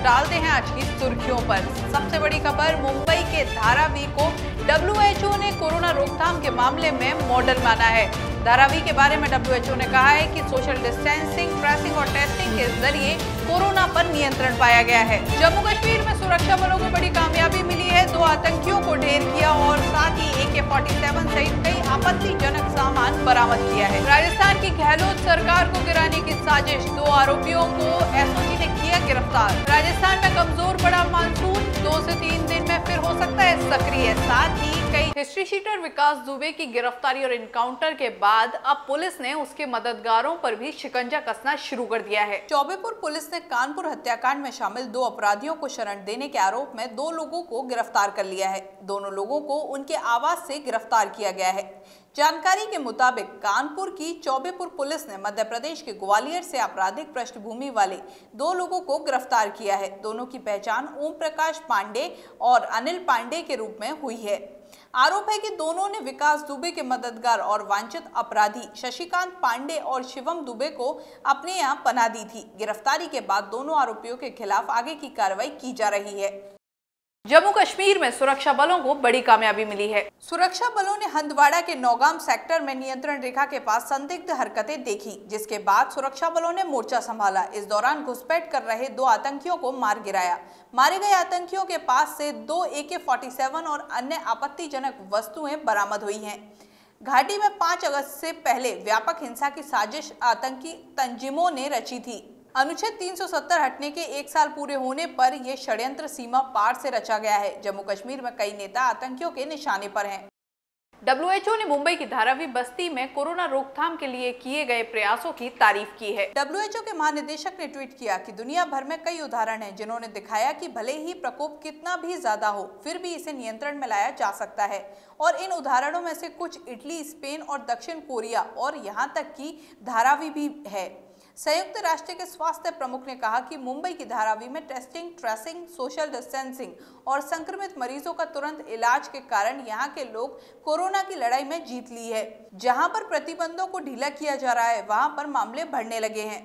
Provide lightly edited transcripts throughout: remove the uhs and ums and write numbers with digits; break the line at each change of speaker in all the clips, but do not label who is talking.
डालते हैं आज की सुर्खियों पर। सबसे बड़ी खबर, मुंबई के धारावी को WHO ने कोरोना रोकथाम के मामले में मॉडल माना है। धारावी के बारे में WHO ने कहा है कि सोशल डिस्टेंसिंग, ट्रेसिंग और टेस्टिंग के जरिए कोरोना पर नियंत्रण पाया गया है। जम्मू कश्मीर में सुरक्षा बलों को बड़ी कामयाबी मिली है। 2 आतंकियों को ढेर किया और साथ ही AK-47 सहित कई आपत्तिजनक सामान बरामद किया है। राजस्थान की गहलोत सरकार को गिराने की साजिश, 2 आरोपियों को SOG ने किया गिरफ्तार। राजस्थान में कमजोर पड़ा मानसून, 2 से 3 दिन में फिर हो सकता है सक्रिय। साथ ही कई हिस्ट्री शीटर विकास दुबे की गिरफ्तारी और इनकाउंटर के बाद अब पुलिस ने उसके मददगारों पर भी शिकंजा कसना शुरू कर दिया है। चौबेपुर पुलिस ने कानपुर हत्याकांड में शामिल 2 अपराधियों को शरण देने के आरोप में 2 लोगों को गिरफ्तार कर लिया है। दोनों लोगों को उनके आवास से गिरफ्तार किया गया है। जानकारी के मुताबिक कानपुर की चौबेपुर पुलिस ने मध्य प्रदेश के ग्वालियर से आपराधिक पृष्ठभूमि वाले 2 लोगों को गिरफ्तार किया है। दोनों की पहचान ओम प्रकाश पांडे और अनिल पांडे के रूप में हुई है। आरोप है कि दोनों ने विकास दुबे के मददगार और वांछित अपराधी शशिकांत पांडे और शिवम दुबे को अपने यहां पनाह दी थी। गिरफ्तारी के बाद दोनों आरोपियों के खिलाफ आगे की कार्रवाई की जा रही है। जम्मू कश्मीर में सुरक्षा बलों को बड़ी कामयाबी मिली है। सुरक्षा बलों ने हंदवाड़ा के नौगाम सेक्टर में नियंत्रण रेखा के पास संदिग्ध हरकतें देखी, जिसके बाद सुरक्षा बलों ने मोर्चा संभाला। इस दौरान घुसपैठ कर रहे 2 आतंकियों को मार गिराया। मारे गए आतंकियों के पास से 2 AK-47 और अन्य आपत्तिजनक वस्तुएं बरामद हुई हैं। घाटी में 5 अगस्त से पहले व्यापक हिंसा की साजिश आतंकी तंजीमों ने रची थी। अनुच्छेद 370 हटने के 1 साल पूरे होने पर यह षड्यंत्र सीमा पार से रचा गया है। जम्मू कश्मीर में कई नेता आतंकियों के निशाने पर हैं। WHO ने मुंबई की धारावी बस्ती में कोरोना रोकथाम के लिए किए गए प्रयासों की तारीफ की है। WHO के महानिदेशक ने ट्वीट किया कि दुनिया भर में कई उदाहरण हैं जिन्होंने दिखाया कि भले ही प्रकोप कितना भी ज्यादा हो, फिर भी इसे नियंत्रण में लाया जा सकता है। और इन उदाहरणों में से कुछ इटली, स्पेन और दक्षिण कोरिया और यहाँ तक कि धारावी भी है। संयुक्त राष्ट्र के स्वास्थ्य प्रमुख ने कहा कि मुंबई की धारावी में टेस्टिंग, ट्रेसिंग, सोशल डिस्टेंसिंग और संक्रमित मरीजों का तुरंत इलाज के कारण यहां के लोग कोरोना की लड़ाई में जीत ली है। जहां पर प्रतिबंधों को ढीला किया जा रहा है, वहां पर मामले बढ़ने लगे हैं।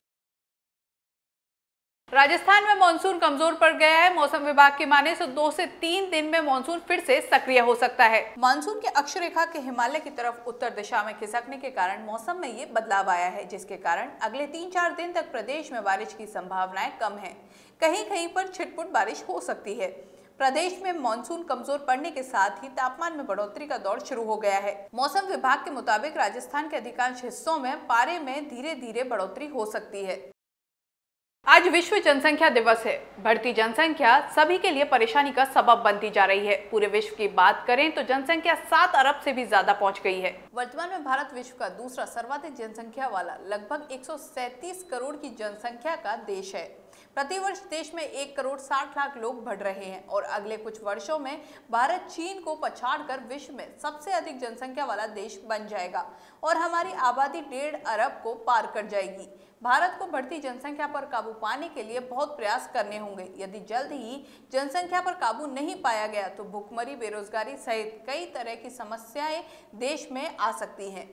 राजस्थान में मानसून कमजोर पड़ गया है। मौसम विभाग की माने तो 2 से 3 दिन में मानसून फिर से सक्रिय हो सकता है। मानसून के अक्षरेखा के हिमालय की तरफ उत्तर दिशा में खिसकने के कारण मौसम में ये बदलाव आया है, जिसके कारण अगले 3-4 दिन तक प्रदेश में बारिश की संभावनाएं कम है। कहीं कहीं पर छिटपुट बारिश हो सकती है। प्रदेश में मानसून कमजोर पड़ने के साथ ही तापमान में बढ़ोतरी का दौर शुरू हो गया है। मौसम विभाग के मुताबिक राजस्थान के अधिकांश हिस्सों में पारे में धीरे धीरे बढ़ोतरी हो सकती है। आज विश्व जनसंख्या दिवस है। बढ़ती जनसंख्या सभी के लिए परेशानी का सबब बनती जा रही है। पूरे विश्व की बात करें तो जनसंख्या 7 अरब से भी ज्यादा पहुंच गई है। वर्तमान में भारत विश्व का दूसरा सर्वाधिक जनसंख्या वाला लगभग 137 करोड़ की जनसंख्या का देश है। प्रतिवर्ष देश में 1 करोड़ 60 लाख लोग बढ़ रहे हैं और अगले कुछ वर्षों में भारत चीन को पछाड़कर विश्व में सबसे अधिक जनसंख्या वाला देश बन जाएगा और हमारी आबादी 1.5 अरब को पार कर जाएगी। भारत को बढ़ती जनसंख्या पर काबू पाने के लिए बहुत प्रयास करने होंगे। यदि जल्द ही जनसंख्या पर काबू नहीं पाया गया तो भुखमरी, बेरोजगारी सहित कई तरह की समस्याएं देश में आ सकती हैं।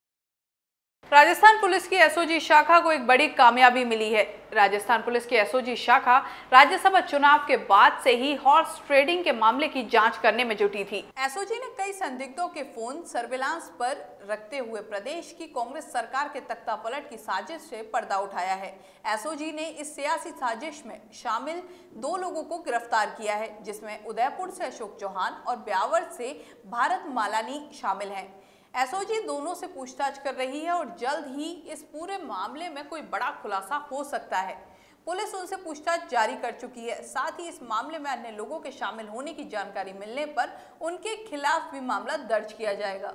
राजस्थान पुलिस की SOG शाखा को एक बड़ी कामयाबी मिली है। राजस्थान पुलिस की SOG शाखा राज्यसभा चुनाव के बाद से ही हॉर्स ट्रेडिंग के मामले की जांच करने में जुटी थी। SOG ने कई संदिग्धों के फोन सर्विलांस पर रखते हुए प्रदेश की कांग्रेस सरकार के तख्तापलट की साजिश से पर्दा उठाया है। SOG ने इस सियासी साजिश में शामिल 2 लोगों को गिरफ्तार किया है, जिसमें उदयपुर से अशोक चौहान और ब्यावर से भारत मालानी शामिल हैं। SOG दोनों से पूछताछ कर रही है और जल्द ही इस पूरे मामले में कोई बड़ा खुलासा हो सकता है। पुलिस उनसे पूछताछ जारी कर चुकी है। साथ ही इस मामले में अन्य लोगों के शामिल होने की जानकारी मिलने पर उनके खिलाफ भी मामला दर्ज किया जाएगा।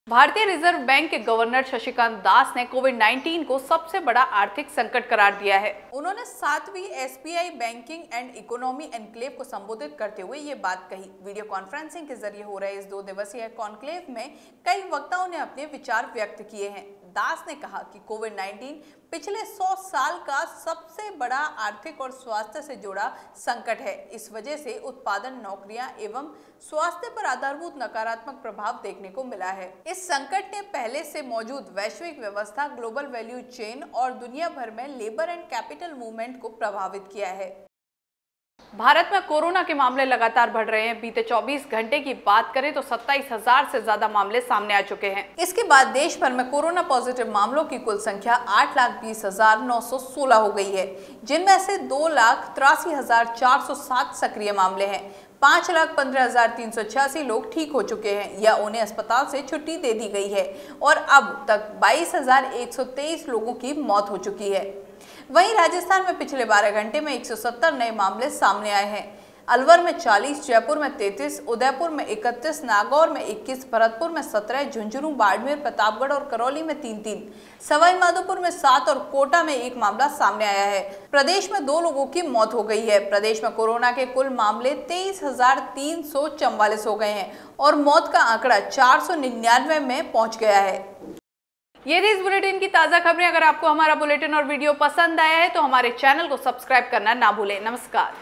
भारतीय रिजर्व बैंक के गवर्नर शशिकांत दास ने कोविड-19 को सबसे बड़ा आर्थिक संकट करार दिया है। उन्होंने 7वीं SBI banking and economy enclave को संबोधित करते हुए ये बात कही। वीडियो कॉन्फ्रेंसिंग के जरिए हो रहे इस 2 दिवसीय कॉन्क्लेव में कई वक्ताओं ने अपने विचार व्यक्त किए हैं। दास ने कहा कि कोविड-19 पिछले 100 साल का सबसे बड़ा आर्थिक और स्वास्थ्य से जुड़ा संकट है। इस वजह से उत्पादन, नौकरियां एवं स्वास्थ्य पर आधारभूत नकारात्मक प्रभाव देखने को मिला है। इस संकट ने पहले से मौजूद वैश्विक व्यवस्था, ग्लोबल वैल्यू चेन और दुनिया भर में लेबर एंड कैपिटल मूवमेंट को प्रभावित किया है। भारत में कोरोना के मामले लगातार बढ़ रहे हैं। बीते 24 घंटे की बात करें तो 27,000 से ज्यादा मामले सामने आ चुके हैं। इसके बाद देश भर में कोरोना पॉजिटिव मामलों की कुल संख्या 8,20,916 हो गई है, जिनमें से 2,83,407 सक्रिय मामले हैं। 5,15,386 लोग ठीक हो चुके हैं या उन्हें अस्पताल से छुट्टी दे दी गई है और अब तक 22,123 लोगों की मौत हो चुकी है। वहीं राजस्थान में पिछले 12 घंटे में 170 नए मामले सामने आए हैं। अलवर में 40, जयपुर में 33, उदयपुर में 31, नागौर में 21, भरतपुर में 17, झुंझुनू, बाड़मेर, प्रतापगढ़ और करौली में 3-3, सवाईमाधोपुर में 7 और कोटा में 1 मामला सामने आया है। प्रदेश में 2 लोगों की मौत हो गई है। प्रदेश में कोरोना के कुल मामले 23,344 हो गए हैं और मौत का आंकड़ा 499 में पहुंच गया है। ये थी इस बुलेटिन की ताजा खबरें। अगर आपको हमारा बुलेटिन और वीडियो पसंद आया है तो हमारे चैनल को सब्सक्राइब करना ना भूलें। नमस्कार।